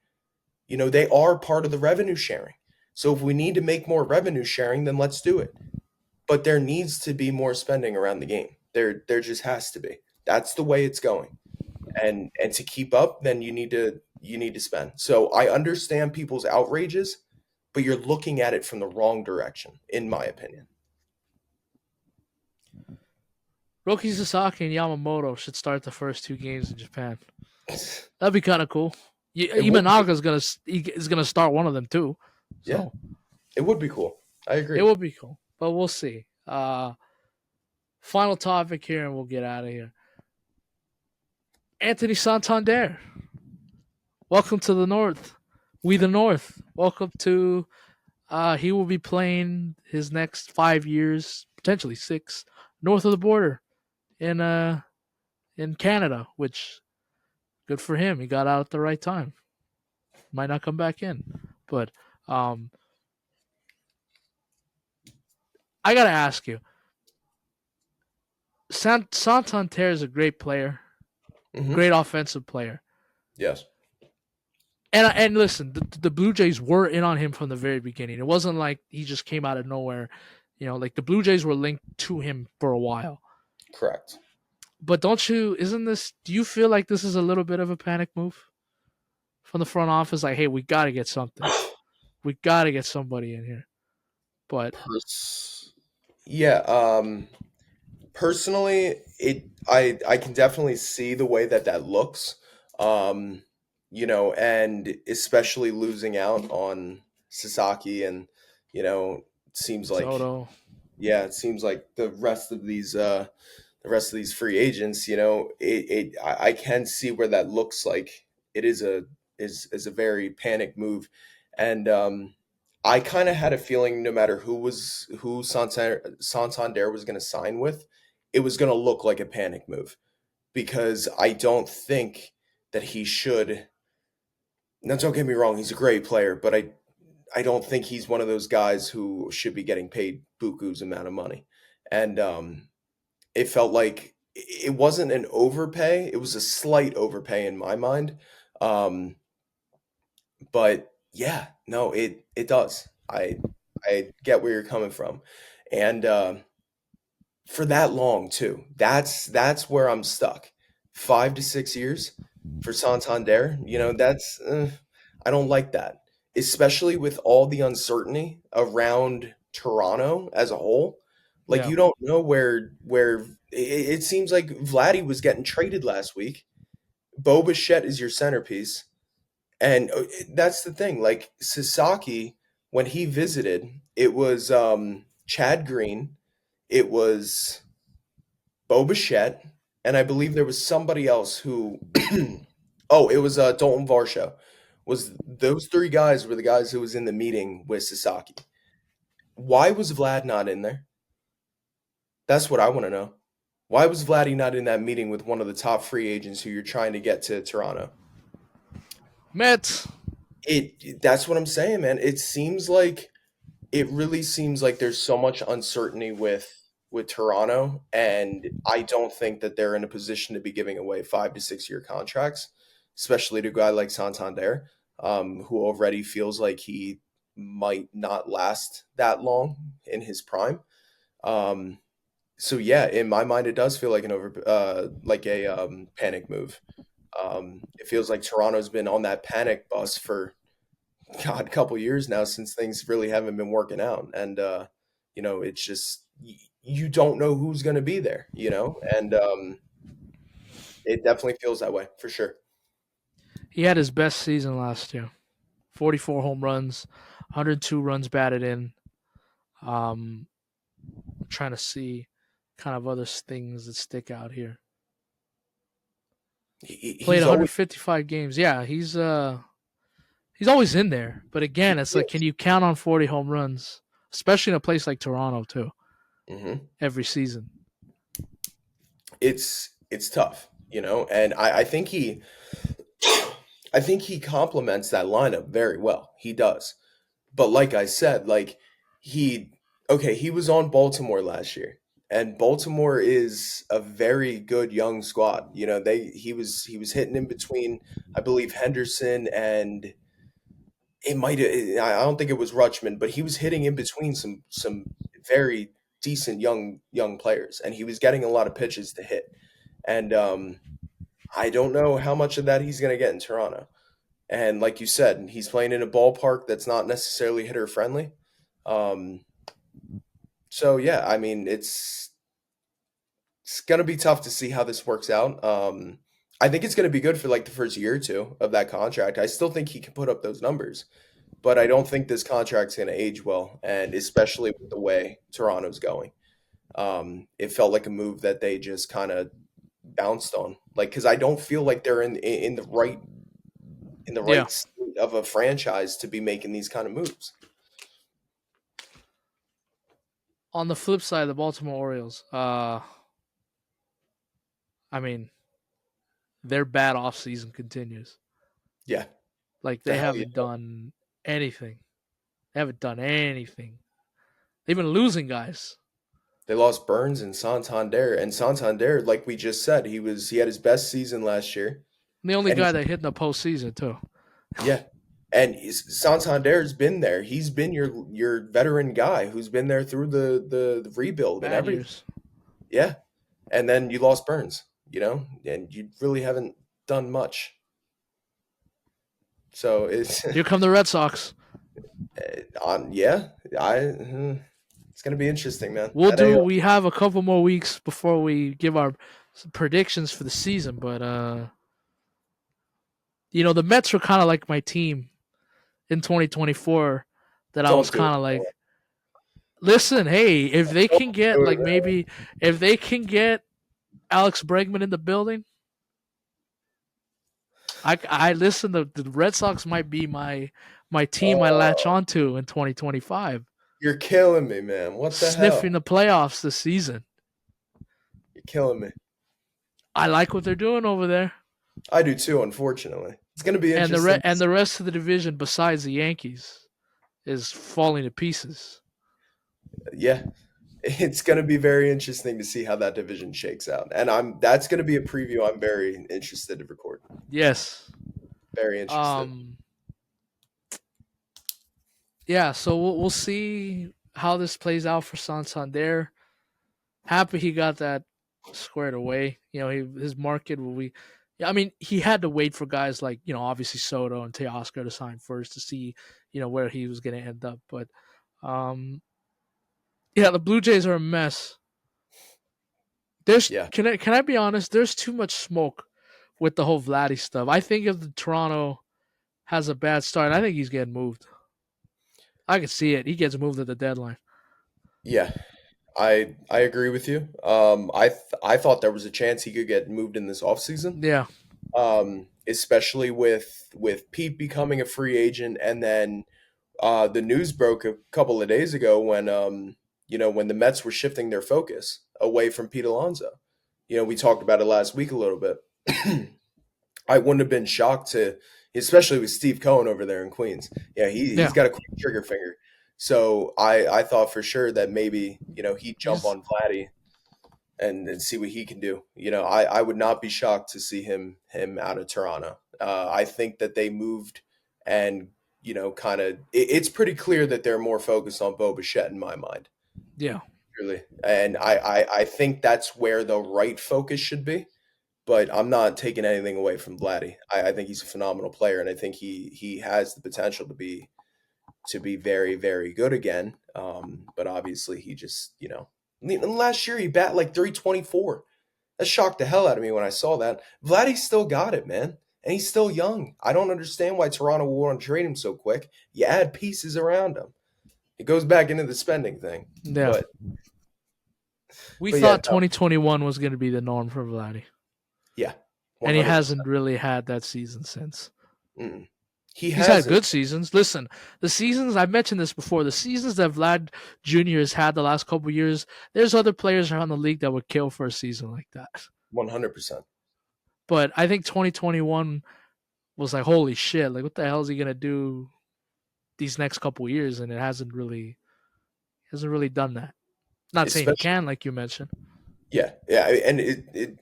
they are part of the revenue sharing. So if we need to make more revenue sharing, then let's do it. But there needs to be more spending around the game. There just has to be. That's the way it's going. And to keep up, then you need to spend. So I understand people's outrages, but you're looking at it from the wrong direction, in my opinion. Roki Sasaki and Yamamoto should start the first two games in Japan. That'd be kind of cool. It would be, Is gonna start one of them too, yeah, so it would be cool. I it agree. will be cool. But we'll see. Final topic here, and we'll get out of here. Anthony Santander, welcome to the North. We the North. Welcome to. He will be playing his next 5 years, potentially six, north of the border in in Canada, which good for him. He got out at the right time. Might not come back in, but um, I gotta ask you, Santander is a great player, Hmm. great offensive player. Yes. And listen, the Blue Jays were in on him from the very beginning. It wasn't like he just came out of nowhere. Like the Blue Jays were linked to him for a while. Correct. But don't you? Isn't this? Do you feel like this is a little bit of a panic move from the front office? Like, hey, we got to get something. We got to get somebody in here. But Pers- yeah. Personally, I can definitely see the way that looks. And especially losing out on Sasaki and it seems like Soto, yeah, it seems like the rest of these free agents, I can see where that looks like it is a very panic move. And I kind of had a feeling no matter who Santander was going to sign with, it was going to look like a panic move because I don't think that he should. Now, don't get me wrong, he's a great player, but I don't think he's one of those guys who should be getting paid buku's amount of money. And it felt like it wasn't an overpay; it was a slight overpay in my mind. Um, but yeah, no, it does. I get where you're coming from, and for that long too. That's where I'm stuck. 5 to 6 years for Santander. I don't like that, especially with all the uncertainty around Toronto as a whole. Like yeah, you don't know where it seems like Vladdy was getting traded last week. Bo Bichette is your centerpiece, and that's the thing. Like Sasaki, when he visited, it was Chad Green, it was Bo Bichette, and I believe there was somebody else who oh, it was Dalton Varsho. Was those three guys were the guys who was in the meeting with Sasaki. Why was Vlad not in there? That's what I want to know. Why was Vladdy not in that meeting with one of the top free agents who you're trying to get to Toronto? Mets. That's what I'm saying, man. It really seems like there's so much uncertainty with Toronto, and I don't think that they're in a position to be giving away 5 to 6 year contracts, especially to a guy like Santander, who already feels like he might not last that long in his prime. Um, so yeah, in my mind, it does feel like like a panic move. It feels like Toronto's been on that panic bus for God, couple years now since things really haven't been working out, and it's just you don't know who's going to be there, and it definitely feels that way for sure. He had his best season last year. 44 home runs, 102 runs batted in. I'm trying to see kind of other things that stick out here. Played He's always 155 games. Yeah, he's always in there. But again, it's like, can you count on 40 home runs, especially in a place like Toronto too, hmm every season? it's tough, and I think he complements that lineup very well. He does. But like I said, like he he was on Baltimore last year. And Baltimore is a very good young squad. He was hitting in between, I believe, Henderson and it might I don't think it was Rutschman, but he was hitting in between some very decent young players, and he was getting a lot of pitches to hit. And I don't know how much of that he's going to get in Toronto. And like you said, he's playing in a ballpark that's not necessarily hitter friendly. Um, so yeah, I mean, it's gonna be tough to see how this works out. I think it's gonna be good for like the first year or two of that contract. I still think he can put up those numbers, but I don't think this contract's gonna age well, and especially with the way Toronto's going. It felt like a move that they just kind of bounced on, like because I don't feel like they're in the Yeah. right state of a franchise to be making these kind of moves. On the flip side, the Baltimore Orioles, I mean, their bad offseason continues. Yeah, Like the they hell yeah. haven't done anything. They haven't done anything. They've been losing guys. They lost Burns and Santander, like we just said, he had his best season last year, And the only and guy he's that hit in the postseason too. yeah, and Santander's been there. He's been your veteran guy who's been there through the rebuild and Bad everything. years. Yeah, and then you lost Burns, and you really haven't done much. So it's Here come the Red Sox. on yeah, it's gonna be interesting, man. We'll That do. AL, We have a couple more weeks before we give our predictions for the season, but the Mets were kind of like my team in 2024. That I was don't do kind of it. like, listen, hey, if they Don't can get do like it, man. maybe if they can get Alex Bregman in the building, I listen. The Red Sox might be my team I latch Oh, onto in 2025, you're killing me, man. What the sniffing hell? the playoffs this season. You're killing me. I like what they're doing over there, I do too, unfortunately. It's going to be and interesting. the rest of the division besides the Yankees is falling to pieces. Yeah, it's going to be very interesting to see how that division shakes out. And that's going to be a preview I'm very interested to record. Yes. Very interested. Um. Yeah. So we'll see how this plays out for Santander. Happy he got that squared away. His market will be. Yeah, I mean, he had to wait for guys like obviously Soto and Teoscar to sign first to see where he was going to end up. But um, yeah, the Blue Jays are a mess. There's Yeah. can I be honest? There's too much smoke with the whole Vladdy stuff. I think if the Toronto has a bad start, I think he's getting moved. I can see it. He gets moved at the deadline. Yeah. I agree with you. I thought there was a chance he could get moved in this offseason. Yeah, Especially with Pete becoming a free agent, and then the news broke a couple of days ago when the Mets were shifting their focus away from Pete Alonso. We talked about it last week a little bit. I wouldn't have been shocked to, especially with Steve Cohen over there in Queens. Yeah, he's yeah. got a quick trigger finger. So I thought for sure that maybe he'd jump He's on Vladdy and see what he can do. I would not be shocked to see him out of Toronto. I think that they moved and kind of it's pretty clear that they're more focused on Bo Bichette in my mind, yeah, really. And I think that's where the right focus should be. But I'm not taking anything away from Vladdy. I think he's a phenomenal player, and I think he has the potential to be very, very good again. But obviously, he just last year he bat like 324. That shocked the hell out of me when I saw that. Vladdy still got it, man, and he's still young. I don't understand why Toronto will want to trade him so quick. You add pieces around him. It goes back into the spending thing, yeah. but We But yeah, thought 2021 was going to be the norm for Vladdy, yeah, and he 100%. hasn't really had that season since. Mm. He He's had hasn't. good seasons. Listen, the seasons I've mentioned this before. The seasons that Vlad Jr. has had the last couple years, there's other players around the league that would kill for a season like that. 100%. But I think 2021 was like, holy shit! Like, what the hell is he gonna do these next couple years? And it hasn't really done that. Not saying he Especially, can, like you mentioned. yeah, yeah, and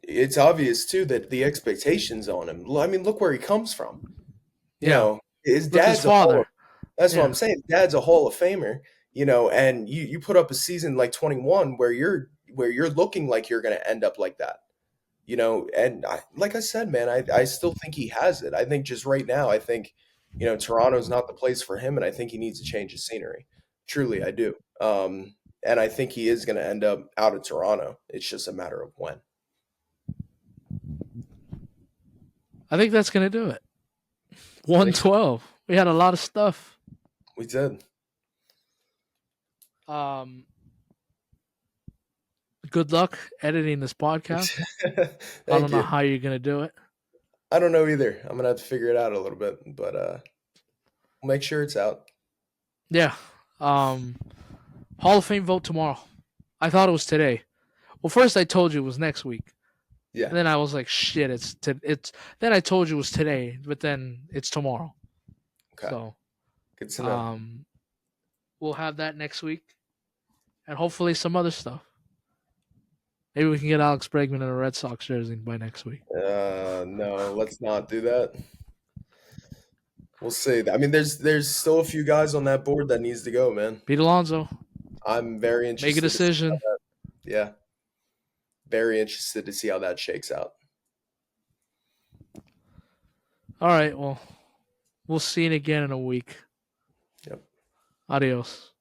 it's obvious too that the expectations on him. I mean, look where he comes from. Yeah, His look, his dad's a hall of. father. That's what Yeah, I'm saying. Dad's a Hall of Famer. And you put up a season like 21 where you're looking like you're going to end up like that. And like I said, man, I still think he has it. I think just right now, I think, Toronto's not the place for him, and I think he needs to change his scenery. Truly, I do. And I think he is going to end up out of Toronto. It's just a matter of when. I think that's gonna do it. I think so. 112. We had a lot of stuff. We did. Um, good luck editing this podcast. I Thank don't know you. how you're gonna do it. I don't know either. I'm gonna have to figure it out a little bit, but we'll make sure it's out. Yeah. Um, Hall of Fame vote tomorrow. I thought it was today. Well, first I told you it was next week, Yeah. and then I was like, shit, it's. Then I told you it was today, but then it's tomorrow. Okay. So, Good to know. um, we'll have that next week, and hopefully some other stuff. Maybe we can get Alex Bregman in a Red Sox jersey by next week. No, let's not do that. We'll see. I mean, there's still a few guys on that board that needs to go, man. Pete Alonso, I'm very make a interested to see how decision. that. Yeah, very interested to see how that shakes out. All right, well, we'll see you again in a week. Yep. Adios.